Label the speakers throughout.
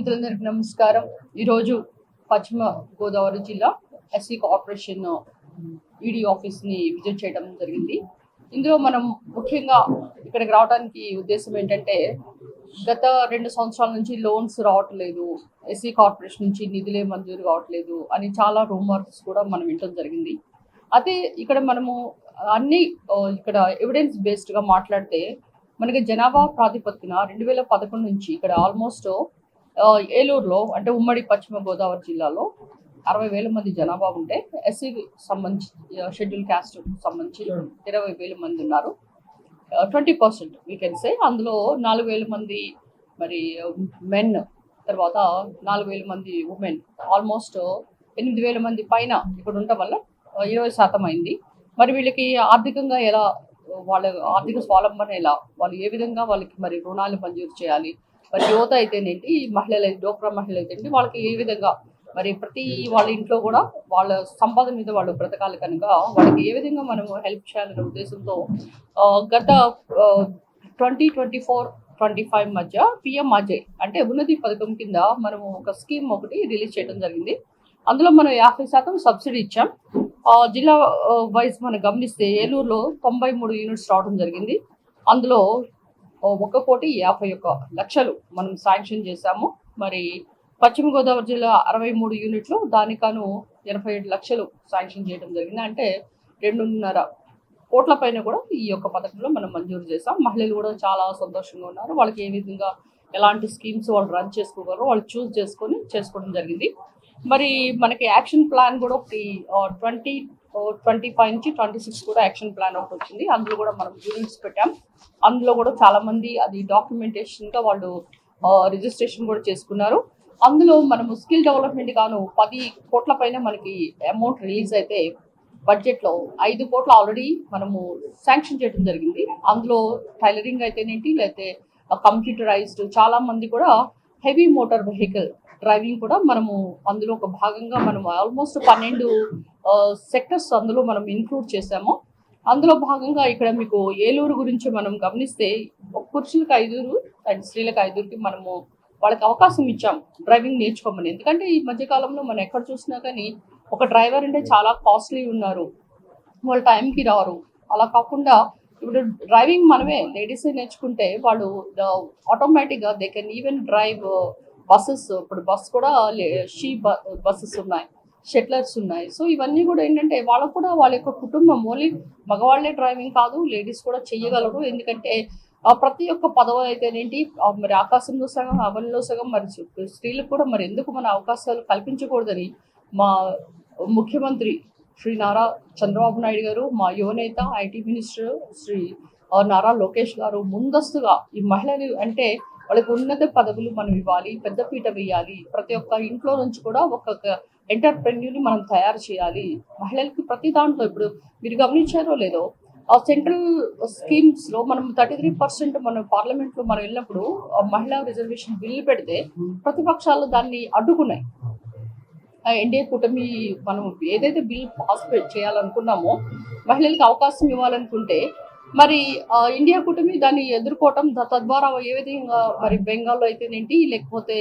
Speaker 1: మిత్రులందరికీ నమస్కారం. ఈరోజు పశ్చిమ గోదావరి జిల్లా ఎస్సీ కార్పొరేషన్ ఈడీ ఆఫీస్ని విజిట్ చేయడం జరిగింది. ఇందులో మనం ముఖ్యంగా ఇక్కడికి రావడానికి ఉద్దేశం ఏంటంటే, గత 2 సంవత్సరాల నుంచి లోన్స్ రావట్లేదు, ఎస్సీ కార్పొరేషన్ నుంచి నిధులే మంజూరు కావట్లేదు అని చాలా రూమర్స్ కూడా మనం వినడం జరిగింది. అదే ఇక్కడ మనము అన్ని ఇక్కడ ఎవిడెన్స్ బేస్డ్గా మాట్లాడితే, మనకి జనాభా ప్రాతిపదికన 2011 నుంచి ఇక్కడ ఆల్మోస్ట్ ఏలూరులో అంటే ఉమ్మడి పశ్చిమ గోదావరి జిల్లాలో 60,000 మంది జనాభా ఉంటే, ఎస్సీ సంబంధించి షెడ్యూల్ క్యాస్ట్ సంబంధించి 20,000 మంది ఉన్నారు. 20% వీ కెన్ సే. అందులో 4,000 మంది మరి మెన్, తర్వాత 4,000 మంది ఉమెన్, ఆల్మోస్ట్ 8,000 మంది పైన ఇక్కడ ఉండటం వల్ల 20% అయింది. మరి వీళ్ళకి ఆర్థికంగా ఎలా, వాళ్ళ ఆర్థిక స్వావలంబన ఎలా, వాళ్ళు ఏ విధంగా వాళ్ళకి మరి రుణాలు మంజూరు చేయాలి, మరి యువత అయితేనేంటి, మహిళలు డోక్రా మహిళలు అయితేంటి, వాళ్ళకి ఏ విధంగా మరి ప్రతి వాళ్ళ ఇంట్లో కూడా వాళ్ళ సంపాదన మీద వాళ్ళు బ్రతకాలి కనుక వాళ్ళకి ఏ విధంగా మనం హెల్ప్ చేయాలనే ఉద్దేశంతో గత 2024-25 మధ్య పిఎం అజయ్ అంటే ఉన్నతి పథకం కింద మనము ఒక స్కీమ్ ఒకటి రిలీజ్ చేయడం జరిగింది. అందులో మనం 50% సబ్సిడీ ఇచ్చాం. జిల్లా వైజ్ మనం గమనిస్తే ఏలూరులో 93 యూనిట్స్ రావడం జరిగింది. అందులో 1,51,00,000 మనం శాంక్షన్ చేశాము. మరి పశ్చిమ గోదావరి జిల్లా 63 యూనిట్లు, దానికను 87 లక్షలు శాంక్షన్ చేయడం జరిగింది. అంటే 2.5 కోట్ల పైన కూడా ఈ యొక్క పథకంలో మనం మంజూరు చేసాం. మహిళలు కూడా చాలా సంతోషంగా ఉన్నారు. వాళ్ళకి ఏ విధంగా ఎలాంటి స్కీమ్స్ వాళ్ళు రన్ చేసుకోగలరో వాళ్ళు చూస్ చేసుకొని చేసుకోవడం జరిగింది. మరి మనకి యాక్షన్ ప్లాన్ కూడా ఒకటి 2025 నుంచి 26 కూడా యాక్షన్ ప్లాన్ ఒకటి వచ్చింది. అందులో కూడా మనం యూనిట్స్ పెట్టాం. అందులో కూడా చాలా మంది అది డాక్యుమెంటేషన్గా వాళ్ళు రిజిస్ట్రేషన్ కూడా చేసుకున్నారు. అందులో మనము స్కిల్ డెవలప్మెంట్ గాను 10 కోట్ల పైన మనకి అమౌంట్ రిలీజ్ అయితే, బడ్జెట్లో 5 కోట్లు ఆల్రెడీ మనము శాంక్షన్ చేయడం జరిగింది. అందులో టైలరింగ్ అయితేనేంటి, లేకపోతే కంప్యూటరైజ్డ్, చాలా మంది కూడా హెవీ మోటార్ వెహికల్ డ్రైవింగ్ కూడా మనము అందులో ఒక భాగంగా మనం ఆల్మోస్ట్ 12 సెక్టర్స్ అందులో మనం ఇంక్లూడ్ చేసాము. అందులో భాగంగా ఇక్కడ మీకు ఏలూరు గురించి మనం గమనిస్తే, పురుషులకు 5 అండ్ స్త్రీలకు 5కి మనము వాళ్ళకి అవకాశం ఇచ్చాం డ్రైవింగ్ నేర్చుకోమని. ఎందుకంటే ఈ మధ్యకాలంలో మనం ఎక్కడ చూసినా కానీ ఒక డ్రైవర్ అంటే చాలా కాస్ట్లీ ఉన్నారు, వాళ్ళు టైంకి రారు. అలా కాకుండా ఇప్పుడు డ్రైవింగ్ మనమే లేడీసే నేర్చుకుంటే వాళ్ళు ఆటోమేటిక్గా they can even drive buses. ఇప్పుడు బస్ కూడా బస్సెస్ ఉన్నాయి, షెట్లర్స్ ఉన్నాయి. సో ఇవన్నీ కూడా ఏంటంటే వాళ్ళకు కూడా వాళ్ళ యొక్క కుటుంబం, ఓన్లీ మగవాళ్లే డ్రైవింగ్ కాదు, లేడీస్ కూడా చేయగలరు. ఎందుకంటే ప్రతి ఒక్క పదవి అయితేనేంటి, మరి ఆకాశంలో సగం అవనిలో సగం, మరి స్త్రీలకు కూడా మరి ఎందుకు మన అవకాశాలు కల్పించకూడదని మా ముఖ్యమంత్రి శ్రీ నారా చంద్రబాబు నాయుడు గారు, మా యువనేత ఐటీ మినిస్టర్ శ్రీ నారా లోకేష్ గారు ముందస్తుగా ఈ మహిళలు అంటే వాళ్ళకి ఉన్నత పదవులు మనం ఇవ్వాలి, పెద్దపీట వేయాలి. ప్రతి ఒక్క ఇంట్లో నుంచి కూడా ఒక్కొక్క ఎంటర్ప్రెన్యూర్ని మనం తయారు చేయాలి. మహిళలకి ప్రతి దాంట్లో, ఇప్పుడు మీరు గమనించారో లేదో, సెంట్రల్ స్కీమ్స్లో మనం 33% మనం పార్లమెంట్లో మనం వెళ్ళినప్పుడు మహిళా రిజర్వేషన్ బిల్లు పెడితే ప్రతిపక్షాలు దాన్ని అడ్డుకున్నాయి. ఎన్డీఏ కూటమి మనం ఏదైతే బిల్ పాస్ చేయాలనుకున్నామో, మహిళలకు అవకాశం ఇవ్వాలనుకుంటే, మరి ఇండియా కూటమి దాన్ని ఎదుర్కోవటం, తద్వారా ఏ విధంగా మరి బెంగాల్లో అయితేనేంటి, లేకపోతే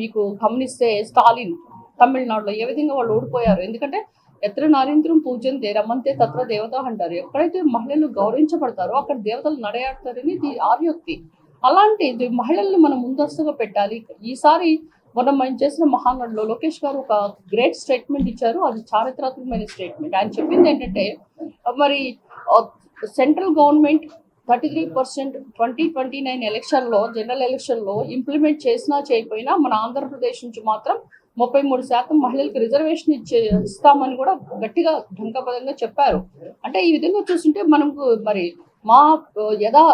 Speaker 1: మీకు గమనిస్తే స్టాలిన్ తమిళనాడులో ఏ విధంగా వాళ్ళు ఓడిపోయారు. ఎందుకంటే ఎత్ర నారీంద్రం పూజంతే రమంతే తత్ర దేవత అంటారు. ఎక్కడైతే మహిళలు గౌరవించబడతారో అక్కడ దేవతలు నడయాడతారని ఇది ఆర్యోక్తి. అలాంటి మహిళలను మనం ముందస్తుగా పెట్టాలి. ఈసారి మనం చేసిన మహానాడులో లోకేష్ గారు ఒక గ్రేట్ స్టేట్మెంట్ ఇచ్చారు. అది చారిత్రాత్మకమైన స్టేట్మెంట్. ఆయన చెప్పింది ఏంటంటే, మరి సెంట్రల్ గవర్నమెంట్ 33% 2029 ఎలక్షన్లో, జనరల్ ఎలక్షన్లో ఇంప్లిమెంట్ చేసినా చేయకపోయినా మన ఆంధ్రప్రదేశ్ నుంచి మాత్రం 33% మహిళలకు రిజర్వేషన్ ఇస్తామని కూడా గట్టిగా ఢంకాపదంగా చెప్పారు. అంటే ఈ విధంగా చూస్తుంటే మనకు మరి మా యథా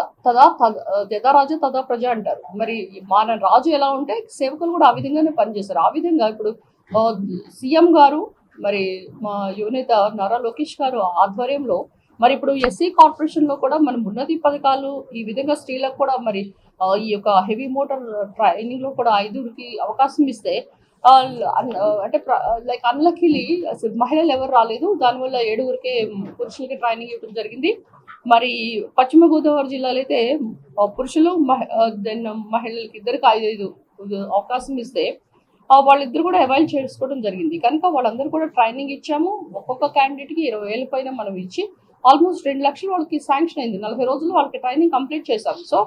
Speaker 1: రాజ తదా ప్రజ అంటారు. మరి మన రాజు ఎలా ఉంటే సేవకులు కూడా ఆ విధంగానే పనిచేస్తారు. ఆ విధంగా ఇప్పుడు సీఎం గారు, మరి మా యువనేత నారా లోకేష్ గారు ఆధ్వర్యంలో మరి ఇప్పుడు ఎస్సీ కార్పొరేషన్లో కూడా మనం ఉన్నతి పథకాలు ఈ విధంగా స్త్రీలకు కూడా మరి ఈ యొక్క హెవీ మోటార్ ట్రైనింగ్లో కూడా 5కి అవకాశం ఇస్తే, అంటే లైక్ అన్లక్కీలీ మహిళలు ఎవరు రాలేదు. దానివల్ల 7కే పురుషులకి ట్రైనింగ్ ఇవ్వడం జరిగింది. మరి పశ్చిమ గోదావరి జిల్లాలో అయితే పురుషులు మహిళలకి 2కి 5 అవకాశం ఇస్తే వాళ్ళిద్దరు కూడా అవైల్ చేసుకోవడం జరిగింది. కనుక వాళ్ళందరూ కూడా ట్రైనింగ్ ఇచ్చాము. ఒక్కొక్క క్యాండిడేట్కి 20,000 పైన మనం ఇచ్చి ఆల్మోస్ట్ 2 లక్షలు వాళ్ళకి శాంక్షన్ అయింది. 40 రోజులు వాళ్ళకి ట్రైనింగ్ కంప్లీట్ చేశాం. So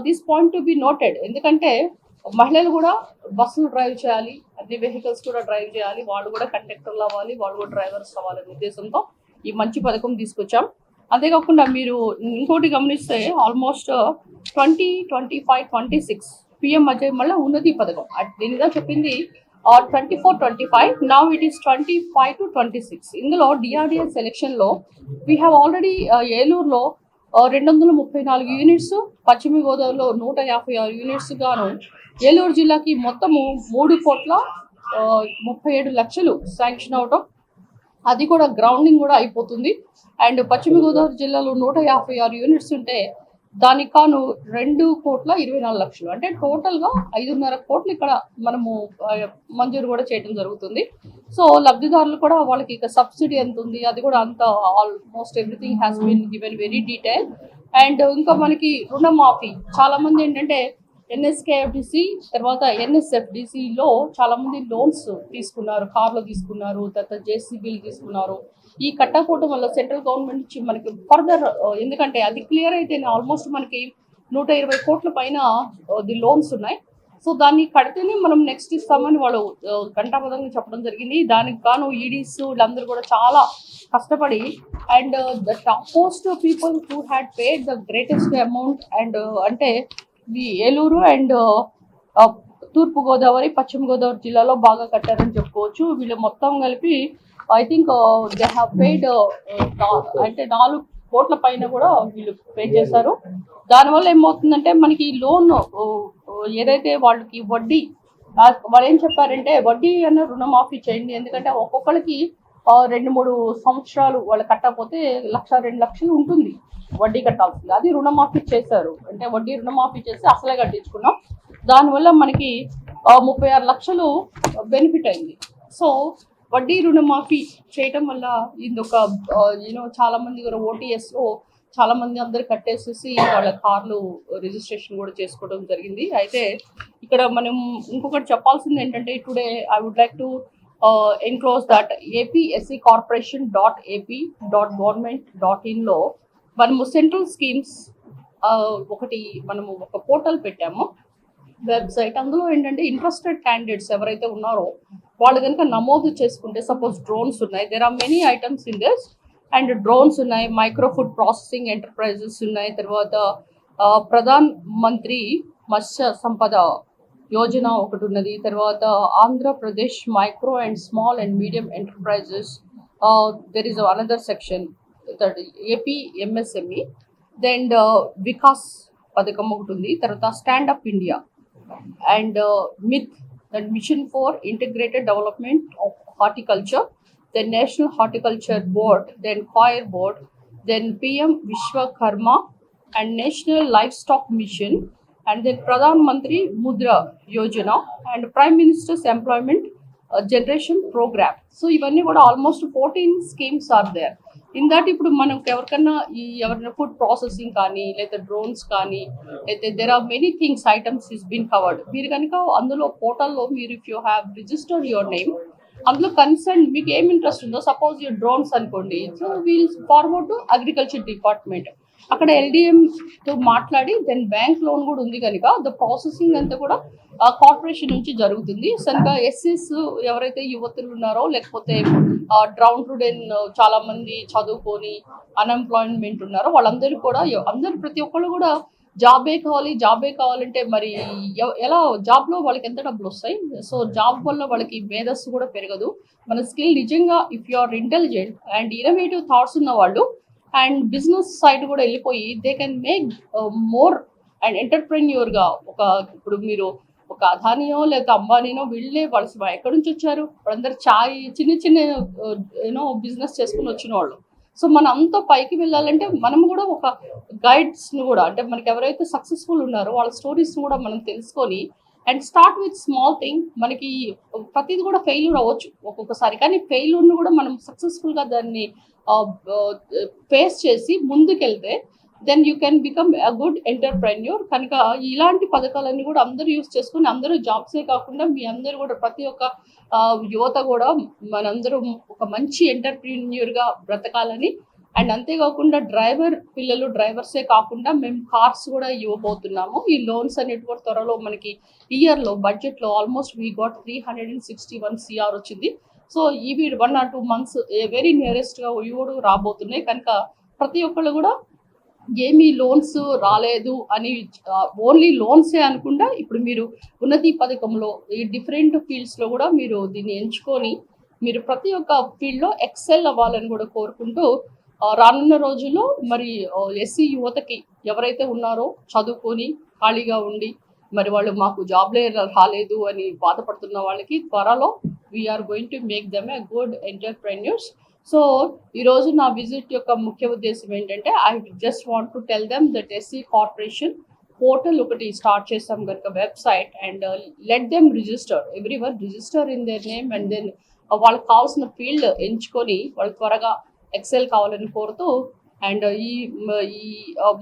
Speaker 1: this point to be noted. ఎందుకంటే మహిళలు కూడా బస్సులు డ్రైవ్ చేయాలి, అన్ని వెహికల్స్ కూడా డ్రైవ్ చేయాలి, వాళ్ళు కూడా కండక్టర్లు అవ్వాలి, వాళ్ళు కూడా డ్రైవర్స్ అవ్వాలనే ఉద్దేశంతో ఈ మంచి పథకం తీసుకొచ్చాం. అంతేకాకుండా మీరు ఇంకోటి గమనిస్తే ఆల్మోస్ట్ 2025, 26 పిఎం మధ్య మళ్ళీ ఉన్నతి పథకం దీనిగా చెప్పింది 24-25. Now it is 25 to 26. ఇందులో డిఆర్డిఎస్ సెలెక్షన్లో వీ హ్యావ్ ఆల్రెడీ ఏలూరులో 234 యూనిట్స్, పశ్చిమ గోదావరిలో 156 యూనిట్స్ గాను ఏలూరు జిల్లాకి మొత్తము 3,37,00,000 శాంక్షన్ అవటం, అది కూడా గ్రౌండింగ్ కూడా అయిపోతుంది. అండ్ పశ్చిమ గోదావరి జిల్లాలో 156 యూనిట్స్ ఉంటే దానికి కాను 2,24,00,000 అంటే టోటల్గా 5.5 కోట్లు ఇక్కడ మనము మంజూరు కూడా చేయడం జరుగుతుంది. సో లబ్ధిదారులు కూడా వాళ్ళకి ఇక సబ్సిడీ ఎంత ఉంది అది కూడా అంత almost everything has been given very detail. And ఇంకా మనకి రుణమాఫీ చాలా మంది ఏంటంటే ఎన్ఎస్కేఎఫ్డిసి తర్వాత ఎన్ఎస్ఎఫ్డిసిలో చాలా మంది లోన్స్ తీసుకున్నారు, కార్లు తీసుకున్నారు, తర్వాత జేసీబీలు తీసుకున్నారు. ఈ కట్టకపోవడం వల్ల సెంట్రల్ గవర్నమెంట్ నుంచి మనకి ఫర్దర్ ఎందుకంటే అది క్లియర్ అయితే ఆల్మోస్ట్ మనకి 120 కోట్ల పైన లోన్స్ ఉన్నాయి. సో దాన్ని కడితేనే మనం నెక్స్ట్ ఇస్తామని వాళ్ళు గంటాపదంగా చెప్పడం జరిగింది. దానికి గాను ఈడీస్ వీళ్ళందరూ కూడా చాలా కష్టపడి and the topmost people who had paid the greatest amount and అంటే ఈ ఏలూరు అండ్ తూర్పు గోదావరి, పశ్చిమ గోదావరి జిల్లాలో బాగా కట్టారని చెప్పుకోవచ్చు. వీళ్ళు మొత్తం కలిపి I think they have paid అంటే 4 కోట్ల పైన కూడా వీళ్ళు పే చేశారు. దానివల్ల ఏమవుతుందంటే మనకి లోన్ ఏదైతే వాళ్ళకి వడ్డీ వాళ్ళు ఏం చెప్పారంటే వడ్డీ అన్న రుణమాఫీ చేయండి, ఎందుకంటే ఒక్కొక్కరికి 2-3 సంవత్సరాలు వాళ్ళు కట్టకపోతే 1,00,000-2 లక్షలు ఉంటుంది వడ్డీ కట్టాల్సింది. అది రుణమాఫీ చేశారు, అంటే వడ్డీ రుణమాఫీ చేసి అసలే కట్టించుకున్నాం. దానివల్ల మనకి 36 లక్షలు బెనిఫిట్ అయింది. సో వడ్డీ రుణమాఫీ చేయటం వల్ల ఇదొక చాలా మంది కూడా ఓటీఎస్లో చాలా మంది అందరు కట్టేసేసి వాళ్ళ కార్లు రిజిస్ట్రేషన్ కూడా చేసుకోవడం జరిగింది. అయితే ఇక్కడ మనం ఇంకొకటి చెప్పాల్సింది ఏంటంటే today I would like to enclose that apsc.corporation.ap.government.in లో మనము సెంట్రల్ స్కీమ్స్ మనము ఒక పోర్టల్ పెట్టాము, వెబ్సైట్. అందులో ఏంటంటే ఇంట్రెస్టెడ్ క్యాండిడేట్స్ ఎవరైతే ఉన్నారో వాళ్ళు కనుక నమోదు చేసుకుంటే సపోజ్ డ్రోన్స్ ఉన్నాయి, there are many items in this and drones ఉన్నాయి, మైక్రో ఫుడ్ ప్రాసెసింగ్ ఎంటర్ప్రైజెస్ ఉన్నాయి, తర్వాత ప్రధాన్ మంత్రి మత్స్య సంపద యోజన ఒకటి ఉన్నది, తర్వాత Andhra Pradesh micro and small and medium enterprises, there is another section AP MSME, then Vikas పథకం ఒకటి ఉంది, తర్వాత stand up India and myth that mission for integrated development of horticulture, then National Horticulture Board, then Fire Board, then PM Vishwakarma and National Livestock Mission, and then Pradhan Mantri Mudra Yojana and Prime Minister's Employment Generation Program. So ivanni kuda almost 14 schemes are there. In that ఇప్పుడు మనం ఎవరికన్నా ఎవరైనా food processing కానీ లేదా drones కానీ అయితే there are many things items is been covered. మీరు కనుక అందులో పోర్టల్లో మీరు if you have registered your name అందులో కన్సర్న్ మీకు ఏం ఇంట్రెస్ట్ ఉందో సపోజ్ యూ డ్రోన్స్ అనుకోండి, so we'll forward to agriculture department, అక్కడ ఎల్డిఎంతో మాట్లాడి దెన్ బ్యాంక్ లోన్ కూడా ఉంది కనుక ద ప్రాసెసింగ్ అంతా కూడా కార్పొరేషన్ నుంచి జరుగుతుంది. కనుక ఎస్ఎస్ ఎవరైతే యువతులు ఉన్నారో లేకపోతే డ్రౌన్ టుడెన్ చాలా మంది చదువుకొని అన్ఎంప్లాయ్మెంట్ ఉన్నారో వాళ్ళందరూ కూడా ప్రతి ఒక్కళ్ళు కూడా జాబే కావాలంటే మరి ఎలా జాబ్లో వాళ్ళకి ఎంత డబ్బులు వస్తాయి? సో జాబ్ వల్ల వాళ్ళకి మేధస్సు కూడా పెరగదు. మన స్కిల్ నిజంగా if you are intelligent and innovative thoughts ఉన్న వాళ్ళు అండ్ బిజినెస్ సైడ్ కూడా వెళ్ళిపోయి they can make more and ఎంటర్ప్రెన్యూర్గా ఇప్పుడు మీరు ఒక అదానియో లేదా అంబానీనో వీళ్ళే వాళ్ళ ఎక్కడి నుంచి వచ్చారు? వాళ్ళందరూ చిన్న బిజినెస్ చేసుకుని వచ్చిన వాళ్ళు. సో మనం అంతా పైకి వెళ్ళాలంటే మనం కూడా ఒక గైడ్స్ని కూడా అంటే మనకి ఎవరైతే సక్సెస్ఫుల్ ఉన్నారో వాళ్ళ స్టోరీస్ని కూడా మనం తెలుసుకొని and start with small thing. మనకి ప్రతిది కూడా ఫెయిల్యూర్ అవ్వచ్చు ఒక్కొక్కసారి, కానీ ఫెయిల్యూర్ని కూడా మనం సక్సెస్ఫుల్గా దాన్ని ఫేస్ చేసి ముందుకెళ్తే then you can become a good entrepreneur. కనుక ఇలాంటి పథకాలన్నీ కూడా అందరూ యూస్ చేసుకుని అందరూ జాబ్సే కాకుండా మీ అందరూ కూడా ప్రతి ఒక్క యువత కూడా మనందరం ఒక మంచి ఎంటర్ప్రెన్యూర్గా బ్రతకాలని, అండ్ అంతేకాకుండా పిల్లలు డ్రైవర్సే కాకుండా మేము కార్స్ కూడా ఇవ్వబోతున్నాము. ఈ లోన్స్ అనేవి కూడా త్వరలో మనకి ఇయర్లో బడ్జెట్లో ఆల్మోస్ట్ వీ గాట్ 361 CR వచ్చింది. సో ఇవి 1 or 2 months వెరీ నియరెస్ట్గా ఇవి రాబోతున్నాయి. కనుక ప్రతి ఒక్కళ్ళు కూడా ఏమీ లోన్స్ రాలేదు అని ఓన్లీ లోన్సే అనుకుండా ఇప్పుడు మీరు ఉన్నతి పథకంలో ఈ డిఫరెంట్ ఫీల్డ్స్లో కూడా మీరు దీన్ని ఎంచుకొని మీరు ప్రతి ఒక్క ఫీల్డ్లో ఎక్సెల్ అవ్వాలని కూడా కోరుకుంటూ రానున్న రోజుల్లో మరి ఎస్సీ యువతకి ఎవరైతే ఉన్నారో చదువుకొని ఖాళీగా ఉండి మరి వాళ్ళు మాకు జాబ్లే రాలేదు అని బాధపడుతున్న వాళ్ళకి త్వరలో we're going to make them a good entrepreneurs. So ఈరోజు నా విజిట్ యొక్క ముఖ్య ఉద్దేశం ఏంటంటే I just want to tell them that SC corporation portal ఒకటి స్టార్ట్ చేస్తాం కనుక website, and let them register, everyone register in their name, and then వాళ్ళకి కావాల్సిన ఫీల్డ్ ఎంచుకొని వాళ్ళు త్వరగా ఎక్సెల్ కావాలని కోరుతూ, అండ్ ఈ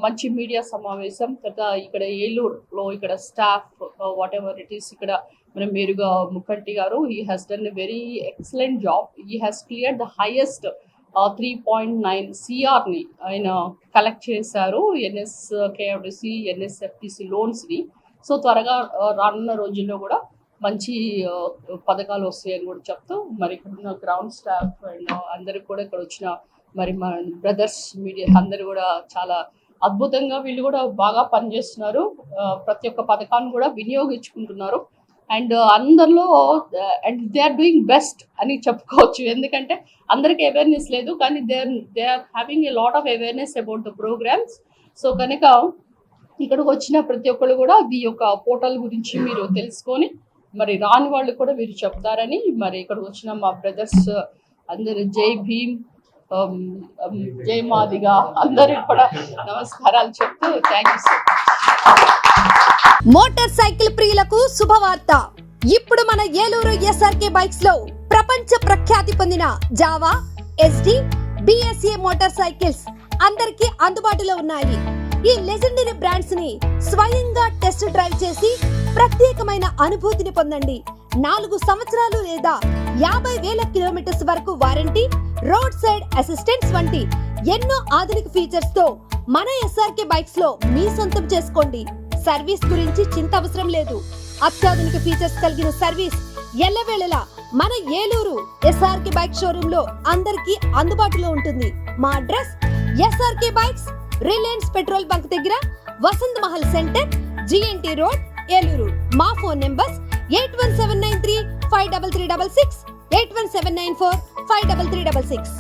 Speaker 1: మంచి మీడియా సమావేశం తర్వాత ఇక్కడ ఏలూరులో ఇక్కడ staff what ever it is ఇక్కడ మన మేరుగా ముఖంటి గారు he has done a very excellent job. He has clear the highest 3.9 CRని ఆయన కలెక్ట్ చేశారు NSKFDC NSFTC లోన్స్ని. సో త్వరగా రానున్న రోజుల్లో కూడా మంచి పథకాలు వస్తాయని కూడా చెప్తూ మరి ఇక్కడ ఉన్న గ్రౌండ్ స్టాఫ్ అండ్ అందరికి కూడా ఇక్కడ వచ్చిన మరి మన బ్రదర్స్ మీడియా అందరు కూడా చాలా అద్భుతంగా వీళ్ళు కూడా బాగా పనిచేస్తున్నారు. ప్రతి ఒక్క పథకాన్ని కూడా వినియోగించుకుంటున్నారు అండ్ అందరిలో and they are doing best అని చెప్పుకోవచ్చు. ఎందుకంటే అందరికి అవేర్నెస్ లేదు, కానీ they are having a lot of awareness about the programmes. So కనుక ఇక్కడికి వచ్చిన ప్రతి ఒక్కరు కూడా ఈ యొక్క పోర్టల్ గురించి మీరు తెలుసుకొని మరి రాని వాళ్ళు కూడా మీరు చెప్తారని మరి ఇక్కడికి వచ్చిన మా బ్రదర్స్ అందరు జై భీమ్ జై మాదిగా అందరికి కూడా నమస్కారాలు చెప్తూ thank you so much.
Speaker 2: Motor cycle ప్రియులకు శుభవార్త. ఇప్పుడు మన ఏలూరు SRK బైక్స్ లో ప్రపంచ ప్రఖ్యాతి పొందిన Java, SD, BSA motor cycles అందరికీ అందుబాటులో ఉన్నాయి. ఈ లెజెండరీ బ్రాండ్స్ ని స్వయంగా టెస్ట్ డ్రైవ్ చేసి ప్రత్యేకమైన అనుభూతిని పొందండి. 4 సంవత్సరాలు లేదా 50,000 కిలోమీటర్స్ వరకు వారంటీ, రోడ్ సైడ్ అసిస్టెన్స్ వంటి ఎన్నో ఆధునిక ఫీచర్స్ తో మన SRK బైక్స్ లో మీ సొంతం చేసుకోండి. సర్వీస్ గురించి చింత అవసరం లేదు. అత్యాధునిక ఫీచర్స్ కలిగిన సర్వీస్ ఎల్లవేళలా మన ఏలూరు SRK బైక్ షోరూమ్ లో అందరికీ అందుబాటులో ఉంటుంది. మా address SRK bikes, Reliance petrol bunk దగ్గర, Vasant Mahal centre, GNT road, Eluru. మా ఫోన్ నెంబర్స్ 8179353366, 8179453366.